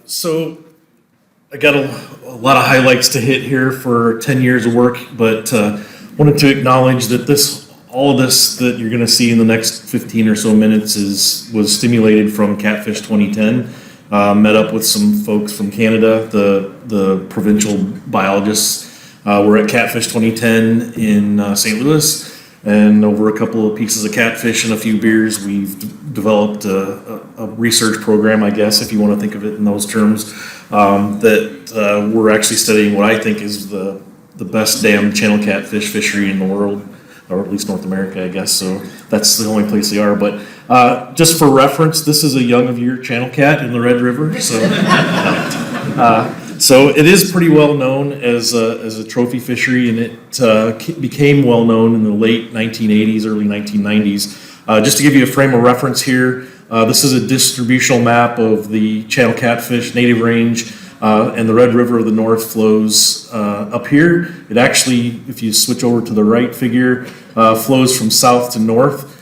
So I got a lot of highlights to hit here for 10 years of work, but wanted to acknowledge that all of this that you're going to see in the next 15 or so minutes was stimulated from Catfish 2010. Met up with some folks from Canada, the provincial biologists. We're at Catfish 2010 in St. Louis, and over a couple of pieces of catfish and a few beers, we've developed a research program, I guess, if you want to think of it in those terms, that we're actually studying what I think is the best damn channel catfish fishery in the world, or at least North America, I guess. So that's the only place they are. But just for reference, this is a young of year channel cat in the Red River. So, so it is pretty well known as a trophy fishery, and it became well known in the late 1980s, early 1990s. Just to give you a frame of reference here, this is a distributional map of the channel catfish native range, and the Red River of the North flows up here. It actually, if you switch over to the right figure, flows from south to north,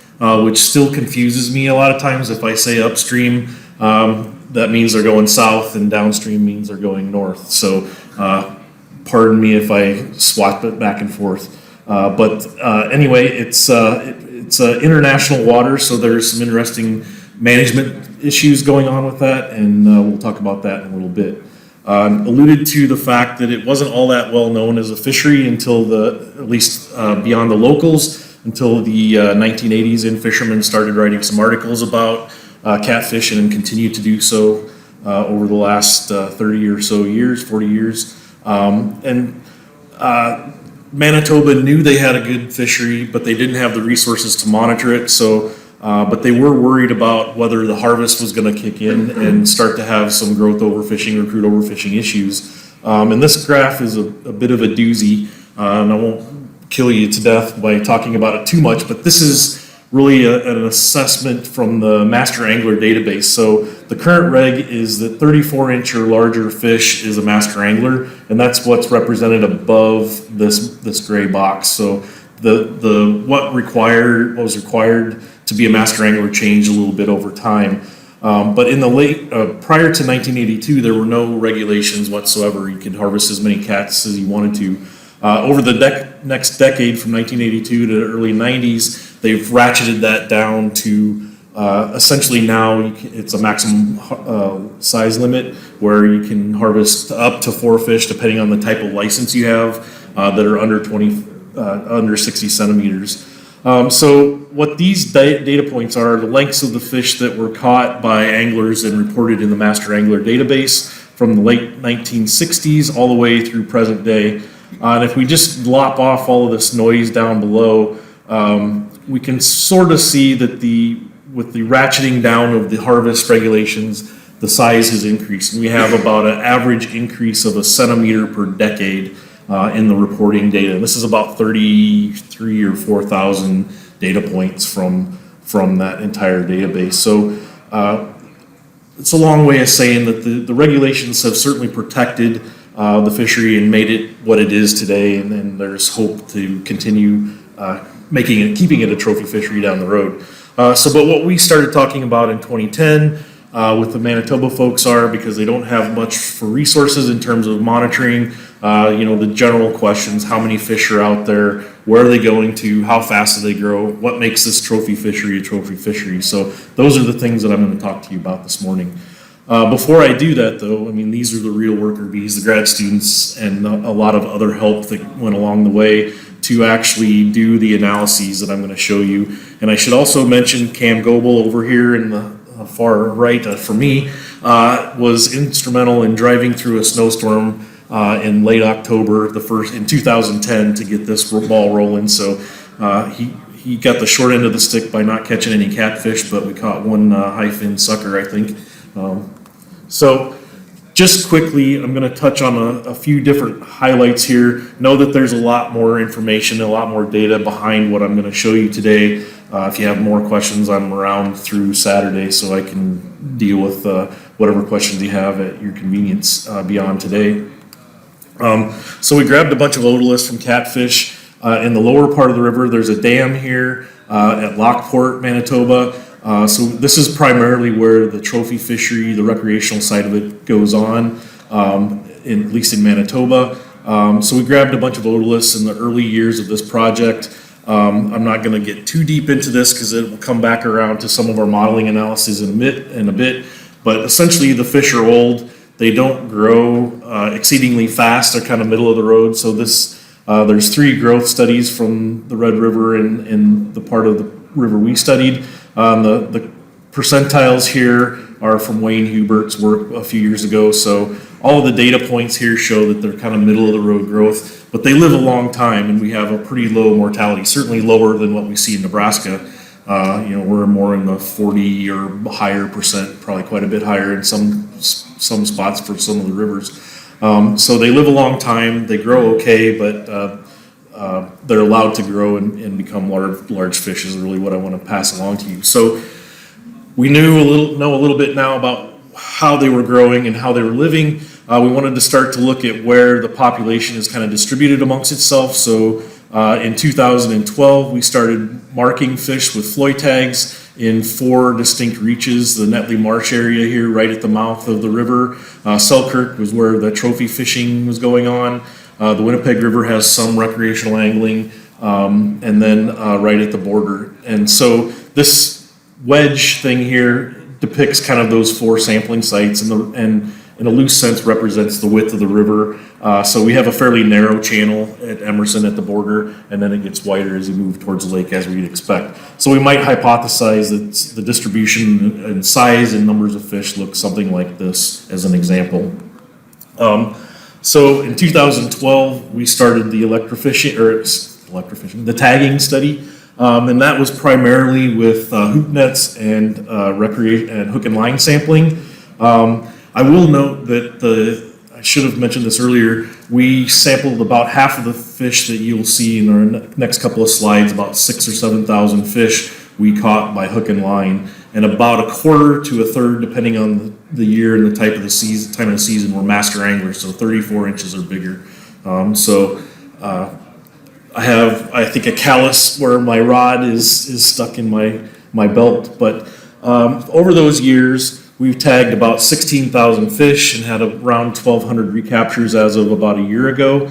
which still confuses me a lot of times. If I say upstream, that means they're going south, and downstream means they're going north. So pardon me if I swap it back and forth. But anyway, it's international water, so there's some interesting management issues going on with that, and we'll talk about that in a little bit. Alluded to the fact that it wasn't all that well known as a fishery until at least beyond the locals, until the 1980s, and fishermen started writing some articles about catfish and continue to do so over the last 30 or so years, 40 years. Manitoba knew they had a good fishery, but they didn't have the resources to monitor it. So, but they were worried about whether the harvest was going to kick in and start to have some growth overfishing, recruit overfishing issues. And this graph is a bit of a doozy, and I won't kill you to death by talking about it too much, but this is really an assessment from the Master Angler database. So the current reg is that 34-inch or larger fish is a Master Angler, and that's what's represented above this gray box. So what was required to be a Master Angler changed a little bit over time. But in the prior to 1982, there were no regulations whatsoever. You could harvest as many cats as you wanted to. Over the next decade, from 1982 to the early 90s, they've ratcheted that down to essentially now it's a maximum size limit where you can harvest up to 4 fish depending on the type of license you have that are under 60 centimeters. So what these data points are the lengths of the fish that were caught by anglers and reported in the Master Angler database from the late 1960s all the way through present day. And if we just lop off all of this noise down below, we can sort of see that with the ratcheting down of the harvest regulations, the size has increased. And we have about an average increase of a centimeter per decade in the reporting data. And this is about 33 or 4,000 data points from that entire database. So it's a long way of saying that the regulations have certainly protected the fishery and made it what it is today, and then there's hope to continue keeping it a trophy fishery down the road. But what we started talking about in 2010 with the Manitoba folks are, because they don't have much for resources in terms of monitoring, the general questions: how many fish are out there, where are they going to, how fast do they grow, what makes this trophy fishery a trophy fishery. So those are the things that I'm going to talk to you about this morning. Before I do that, though, these are the real worker bees, the grad students, and a lot of other help that went along the way to actually do the analyses that I'm going to show you. And I should also mention Cam Goebel over here in the far right for me was instrumental in driving through a snowstorm in late October, in 2010, to get this ball rolling. So he got the short end of the stick by not catching any catfish, but we caught one high-fin sucker, I think. So just quickly, I'm going to touch on a few different highlights here. Know that there's a lot more information, a lot more data behind what I'm going to show you today. If you have more questions, I'm around through Saturday, so I can deal with whatever questions you have at your convenience beyond today. So we grabbed a bunch of otoliths from Catfish. In the lower part of the river, there's a dam here at Lockport, Manitoba. So this is primarily where the trophy fishery, the recreational side of it, goes on, at least in Manitoba. So we grabbed a bunch of otoliths in the early years of this project. I'm not going to get too deep into this because it will come back around to some of our modeling analysis in a bit. But essentially, the fish are old. They don't grow exceedingly fast. They're kind of middle of the road. So there's 3 growth studies from the Red River and the part of the river we studied. The percentiles here are from Wayne Hubert's work a few years ago. So all of the data points here show that they're kind of middle of the road growth, but they live a long time, and we have a pretty low mortality, certainly lower than what we see in Nebraska. We're more in the 40 or higher percent, probably quite a bit higher in some spots for some of the rivers. So they live a long time. They grow okay, but they're allowed to grow and become large fish is really what I want to pass along to you. So we know a little bit now about how they were growing and how they were living. We wanted to start to look at where the population is kind of distributed amongst itself. So in 2012, we started marking fish with floy tags in 4 distinct reaches. The Netley Marsh area here, right at the mouth of the river. Selkirk was where the trophy fishing was going on. The Winnipeg River has some recreational angling, and then right at the border. And so this wedge thing here depicts kind of those 4 sampling sites, and in a loose sense represents the width of the river. So we have a fairly narrow channel at Emerson at the border, and then it gets wider as you move towards the lake, as we'd expect. So we might hypothesize that the distribution and size and numbers of fish look something like this as an example. So in 2012, we started the the tagging study. And that was primarily with hoop nets and hook and line sampling. I will note that I should have mentioned this earlier. We sampled about half of the fish that you'll see in our next couple of slides, about 6,000 or 7,000 fish we caught by hook and line, and about a quarter to a third, depending on the year and the time of the season, were master anglers, so 34 inches or bigger. I have, I think, a callus where my rod is stuck in my belt. But over those years, we've tagged about 16,000 fish and had around 1,200 recaptures as of about a year ago.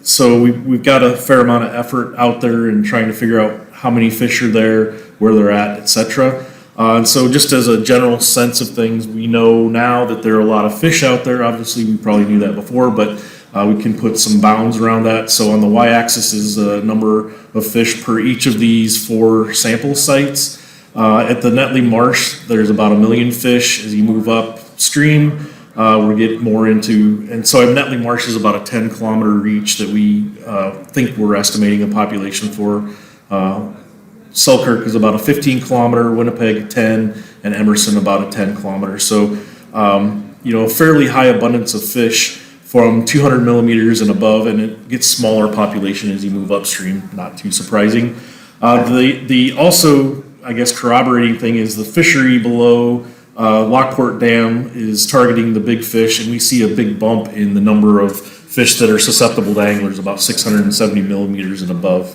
So we've got a fair amount of effort out there in trying to figure out how many fish are there, where they're at, etc. And so just as a general sense of things, we know now that there are a lot of fish out there. Obviously, we probably knew that before, but we can put some bounds around that. So on the y-axis is the number of fish per each of these 4 sample sites. At the Netley Marsh, there's about 1 million fish. As you move upstream, we get more into, and so Netley Marsh is about a 10-kilometer reach that we think we're estimating a population for. Selkirk is about a 15-kilometer, Winnipeg 10, and Emerson about a 10-kilometer. So, a fairly high abundance of fish from 200 millimeters and above, and it gets smaller population as you move upstream, not too surprising. The also, I guess, corroborating thing is the fishery below Lockport Dam is targeting the big fish, and we see a big bump in the number of fish that are susceptible to anglers, about 670 millimeters and above.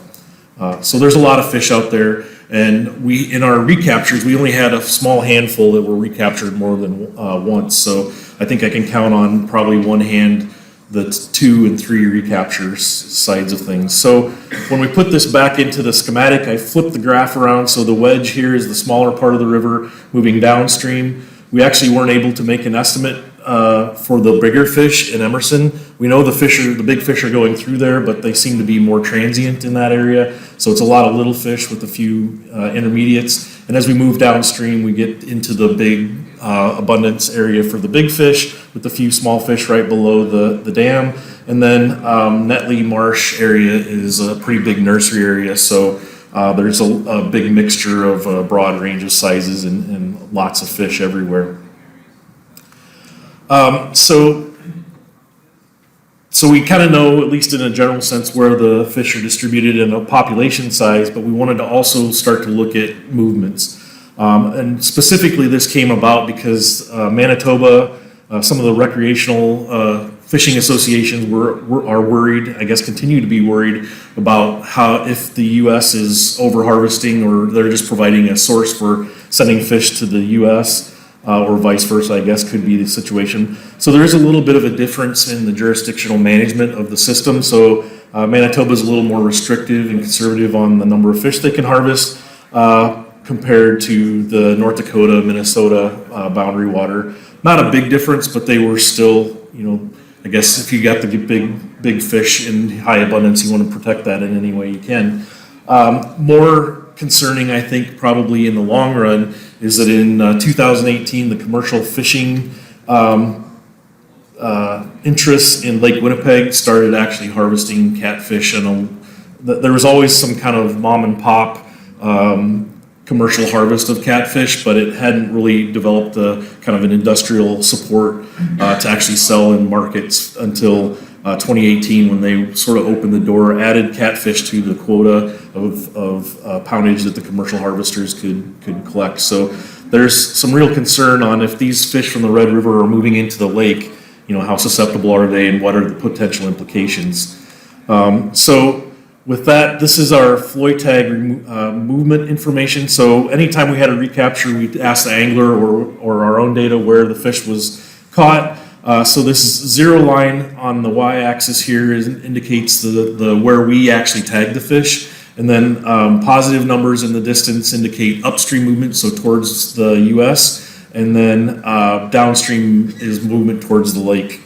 So there's a lot of fish out there, and in our recaptures, we only had a small handful that were recaptured more than once. So I think I can count on probably one hand the 2 and 3 recaptures sides of things. So when we put this back into the schematic, I flipped the graph around. So the wedge here is the smaller part of the river moving downstream. We actually weren't able to make an estimate for the bigger fish in Emerson. We know the big fish are going through there, but they seem to be more transient in that area. So it's a lot of little fish with a few intermediates. And as we move downstream, we get into the big abundance area for the big fish with a few small fish right below the dam. And then Netley Marsh area is a pretty big nursery area. So there's a big mixture of a broad range of sizes and lots of fish everywhere. So we kind of know, at least in a general sense, where the fish are distributed in a population size, but we wanted to also start to look at movements. And specifically, this came about because Manitoba, some of the recreational fishing associations are worried, I guess continue to be worried about how if the U.S. is over harvesting or they're just providing a source for sending fish to the U.S. Or vice versa, I guess could be the situation. So there is a little bit of a difference in the jurisdictional management of the system. So Manitoba is a little more restrictive and conservative on the number of fish they can harvest compared to the North Dakota, Minnesota boundary water. Not a big difference, but they were still, I guess if you got the big fish in high abundance, you want to protect that in any way you can. More concerning, I think, probably in the long run, is that in 2018, the commercial fishing interests in Lake Winnipeg started actually harvesting catfish, and there was always some kind of mom and pop commercial harvest of catfish, but it hadn't really developed a kind of an industrial support to actually sell in markets until 2018, when they sort of opened the door, added catfish to the quota of poundage that the commercial harvesters could collect. So there's some real concern on if these fish from the Red River are moving into the lake, how susceptible are they and what are the potential implications. So with that, this is our Floy tag movement information. So anytime we had a recapture, we'd ask the angler or our own data where the fish was caught. So this zero line on the y-axis here indicates the where we actually tagged the fish, and then positive numbers in the distance indicate upstream movement, so towards the U.S., and then downstream is movement towards the lake.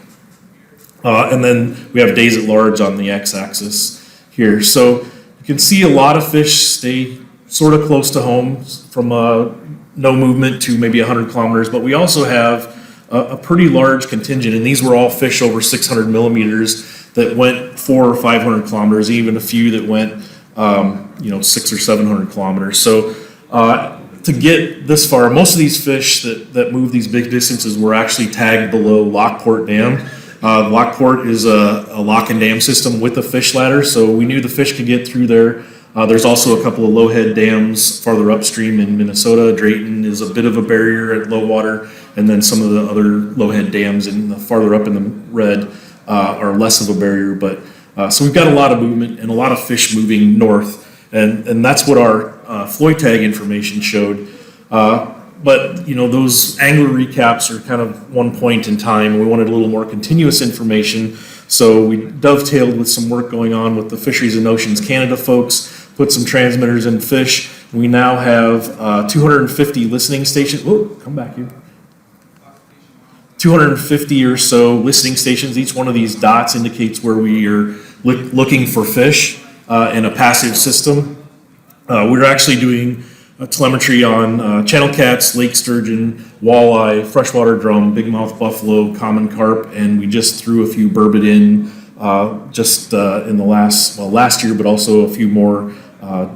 And then we have days at large on the x-axis here. So you can see a lot of fish stay sort of close to home from no movement to maybe 100 kilometers, but we also have a pretty large contingent, and these were all fish over 600 millimeters that went 400 or 500 kilometers, even a few that went 600 or 700 kilometers. So to get this far, most of these fish that move these big distances were actually tagged below Lockport Dam. Lockport is a lock and dam system with a fish ladder, so we knew the fish could get through there. There's also a couple of low-head dams farther upstream in Minnesota. Drayton is a bit of a barrier at low water, and then some of the other low-head dams farther up in the red are less of a barrier. But so we've got a lot of movement and a lot of fish moving north, and that's what our Floy tag information showed. But those angler recaps are kind of one point in time. We wanted a little more continuous information, so we dovetailed with some work going on with the Fisheries and Oceans Canada folks, put some transmitters in fish. We now have 250 listening stations. Whoa, come back here. 250 or so listening stations. Each one of these dots indicates where we are looking for fish in a passive system. We're actually doing telemetry on channel cats, lake sturgeon, walleye, freshwater drum, bigmouth buffalo, common carp, and we just threw a few burbot in in the last year, but also a few more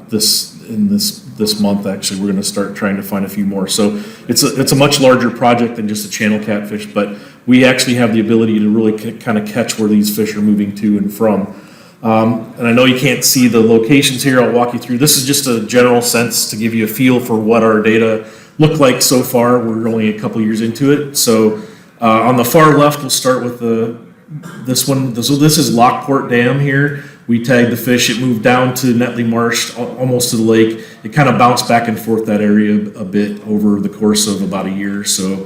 this month. Actually, we're going to start trying to find a few more. So it's a much larger project than just a channel catfish, but we actually have the ability to really kind of catch where these fish are moving to and from. And I know you can't see the locations here. I'll walk you through. This is just a general sense to give you a feel for what our data look like so far. We're only a couple years into it. So on the far left, we'll start with this one. So this is Lockport Dam here. We tagged the fish. It moved down to Netley Marsh, almost to the lake. It kind of bounced back and forth that area a bit over the course of about a year. So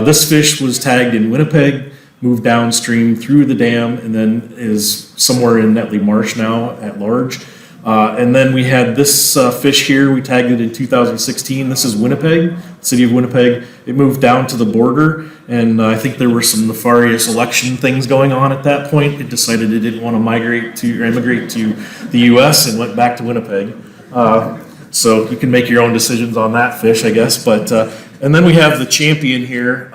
this fish was tagged in Winnipeg, moved downstream through the dam, and then is somewhere in Netley Marsh now at large. And then we had this fish here. We tagged it in 2016. This is Winnipeg, city of Winnipeg. It moved down to the border, and I think there were some nefarious election things going on at that point. It decided it didn't want to immigrate to the U.S. and went back to Winnipeg. So you can make your own decisions on that fish, I guess. But and then we have the champion here.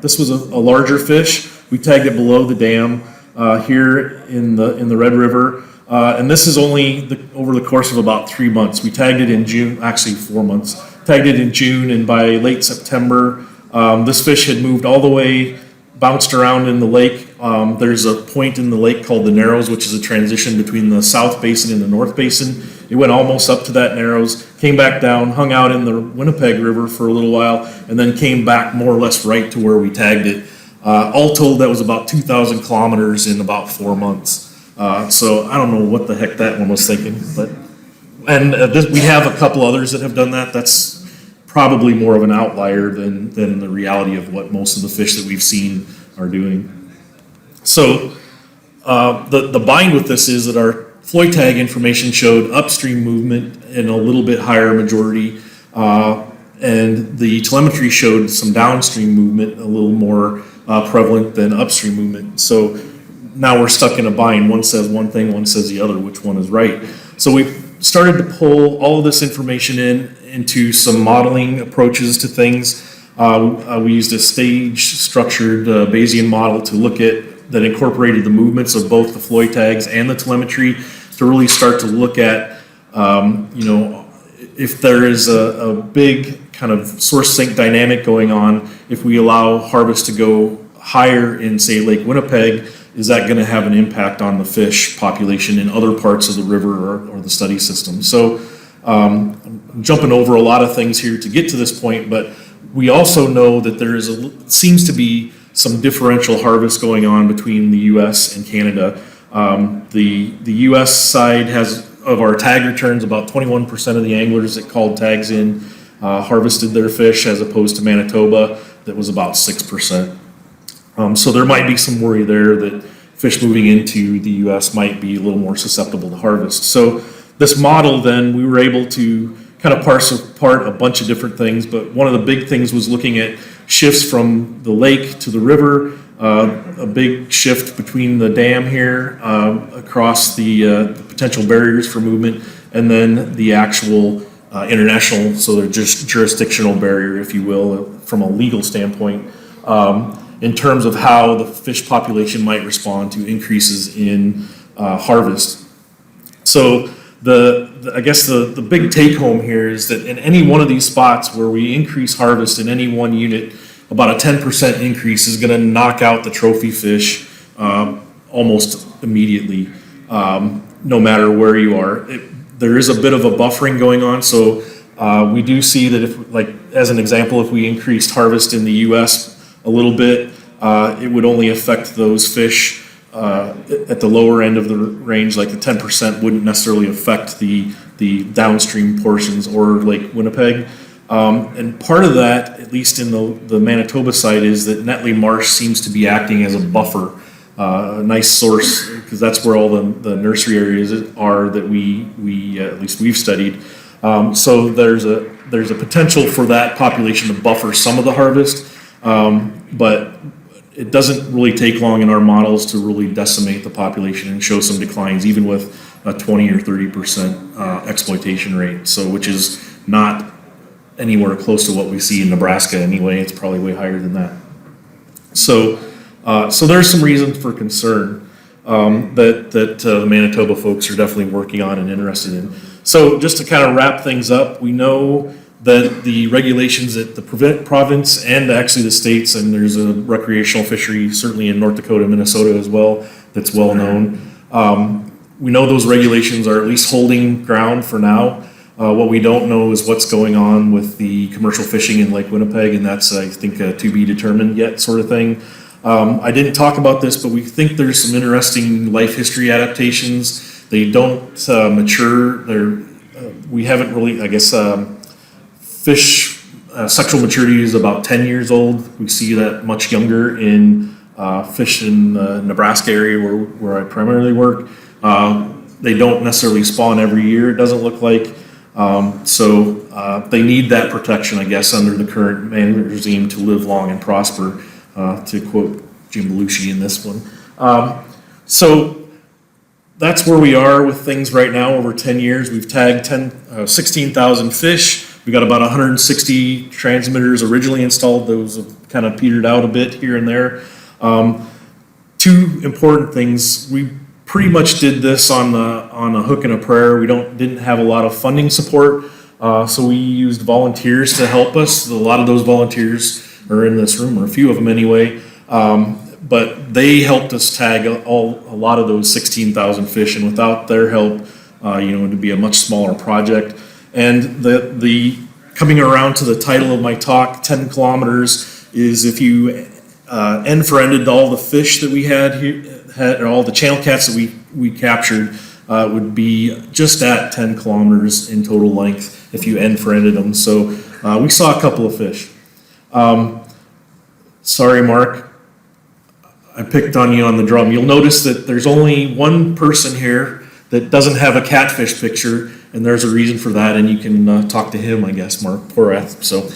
This was a larger fish. We tagged it below the dam here in the Red River. And this is only over the course of about 3 months. We tagged it in June, actually 4 months. Tagged it in June, and by late September, this fish had moved all the way, bounced around in the lake. There's a point in the lake called the Narrows, which is a transition between the South Basin and the North Basin. It went almost up to that Narrows, came back down, hung out in the Winnipeg River for a little while, and then came back more or less right to where we tagged it. All told, that was about 2,000 kilometers in about 4 months. So I don't know what the heck that one was thinking, but we have a couple others that have done that. That's probably more of an outlier than the reality of what most of the fish that we've seen are doing. So the bind with this is that our Floy tag information showed upstream movement in a little bit higher majority, and the telemetry showed some downstream movement a little more prevalent than upstream movement. So now we're stuck in a bind. One says one thing, one says the other. Which one is right? So we started to pull all of this information into some modeling approaches to things. We used a stage-structured Bayesian model to look at that incorporated the movements of both the Floy tags and the telemetry to really start to look at, if there is a big kind of source sink dynamic going on, if we allow harvest to go higher in, say, Lake Winnipeg, is that going to have an impact on the fish population in other parts of the river or the study system? So I'm jumping over a lot of things here to get to this point, but we also know that there seems to be some differential harvest going on between the U.S. and Canada. The U.S. side has, of our tag returns, about 21% of the anglers that called tags in harvested their fish, as opposed to Manitoba, that was about 6%. So there might be some worry there that fish moving into the U.S. might be a little more susceptible to harvest. So this model, then, we were able to kind of parse apart a bunch of different things, but one of the big things was looking at shifts from the lake to the river, a big shift between the dam here across the potential barriers for movement, and then the actual international, so they're just jurisdictional barrier, if you will, from a legal standpoint, in terms of how the fish population might respond to increases in harvest. So I guess the big take home here is that in any one of these spots where we increase harvest in any one unit, about a 10% increase is going to knock out the trophy fish almost immediately, no matter where you are. There is a bit of a buffering going on, so we do see that if, like as an example, if we increased harvest in the U.S. a little bit, it would only affect those fish at the lower end of the range. Like the 10% wouldn't necessarily affect the downstream portions or Lake Winnipeg. And part of that, at least in the Manitoba side, is that Netley Marsh seems to be acting as a buffer, a nice source, because that's where all the nursery areas are that we at least we've studied. So there's a potential for that population to buffer some of the harvest, but it doesn't really take long in our models to really decimate the population and show some declines, even with a 20 or 30% exploitation rate. So, which is not anywhere close to what we see in Nebraska anyway. It's probably way higher than that. So there's some reason for concern that the Manitoba folks are definitely working on and interested in. So just to kind of wrap things up, we know that the regulations at the province and actually the states, and there's a recreational fishery certainly in North Dakota, Minnesota as well, that's well known. We know those regulations are at least holding ground for now. What we don't know is what's going on with the commercial fishing in Lake Winnipeg, and that's, I think, a to be determined yet sort of thing. I didn't talk about this, but we think there's some interesting life history adaptations. They don't mature. We haven't really, I guess, fish sexual maturity is about 10 years old. We see that much younger in fish in the Nebraska area where I primarily work. They don't necessarily spawn every year, it doesn't look like. So they need that protection, I guess, under the current management regime to live long and prosper, to quote Jim Belushi in this one. So that's where we are with things right now. Over 10 years, we've tagged 16,000 fish. We got about 160 transmitters originally installed. Those have kind of petered out a bit here and there. Two important things. We pretty much did this on a hook and a prayer. We didn't have a lot of funding support, so we used volunteers to help us. A lot of those volunteers are in this room, or a few of them anyway. But they helped us tag a lot of those 16,000 fish, and without their help, it'd be a much smaller project. And the coming around to the title of my talk, 10 kilometers, is if you end for ended all the fish that we had here, or all the channel cats that we captured, would be just at 10 kilometers in total length if you end for ended them. So we saw a couple of fish. Sorry, Mark, I picked on you on the drum. You'll notice that there's only one person here that doesn't have a catfish picture, and there's a reason for that, and you can talk to him, I guess, Mark Porath. So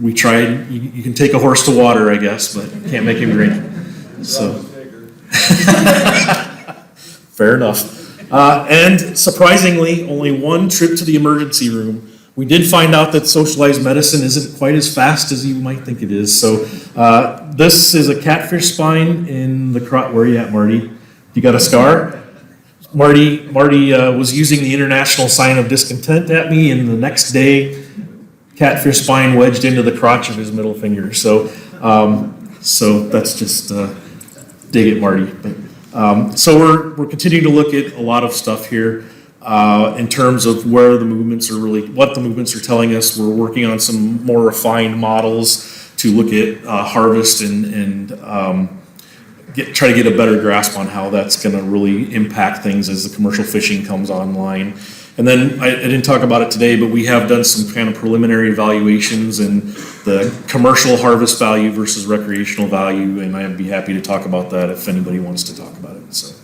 we tried, you can take a horse to water, I guess, but can't make him drink. So fair enough. And surprisingly, only one trip to the emergency room. We did find out that socialized medicine isn't quite as fast as you might think it is. So this is a catfish spine in the crotch. Where are you at, Marty? You got a scar? Marty was using the international sign of discontent at me, and the next day, catfish spine wedged into the crotch of his middle finger. So that's just dig it, Marty. But so we're continuing to look at a lot of stuff here. In terms of where the movements are what the movements are telling us. We're working on some more refined models to look at harvest and try to get a better grasp on how that's going to really impact things as the commercial fishing comes online. And then I didn't talk about it today, but we have done some kind of preliminary evaluations and the commercial harvest value versus recreational value, and I'd be happy to talk about that if anybody wants to talk about it. So.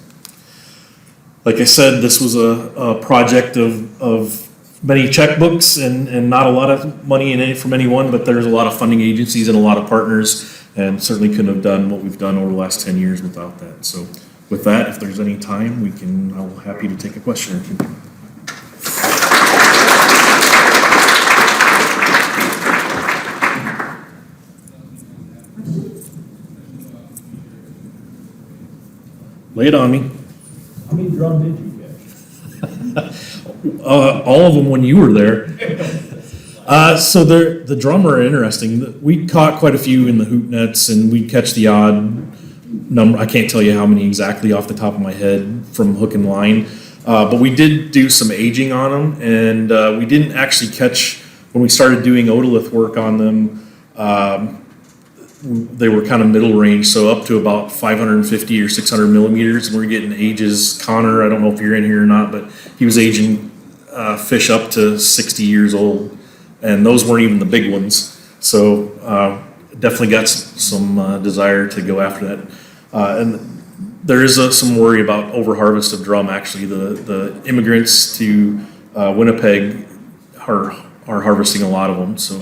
Like I said, this was a project of many checkbooks and not a lot of money in it from anyone, but there's a lot of funding agencies and a lot of partners, and certainly couldn't have done what we've done over the last 10 years without that. So with that, if there's any time, I'm happy to take a question or two. Lay it on me. How many drum did you catch? All of them when you were there. So the drum are interesting. We caught quite a few in the hoop nets, and we'd catch the odd number. I can't tell you how many exactly off the top of my head from hook and line, but we did do some aging on them, and we didn't actually catch, when we started doing otolith work on them, they were kind of middle range, so up to about 550 or 600 millimeters. And we're getting ages. Connor, I don't know if you're in here or not, but he was aging fish up to 60 years old, and those weren't even the big ones. So definitely got some desire to go after that. And there is some worry about overharvest of drum. Actually, the immigrants to Winnipeg are harvesting a lot of them. So.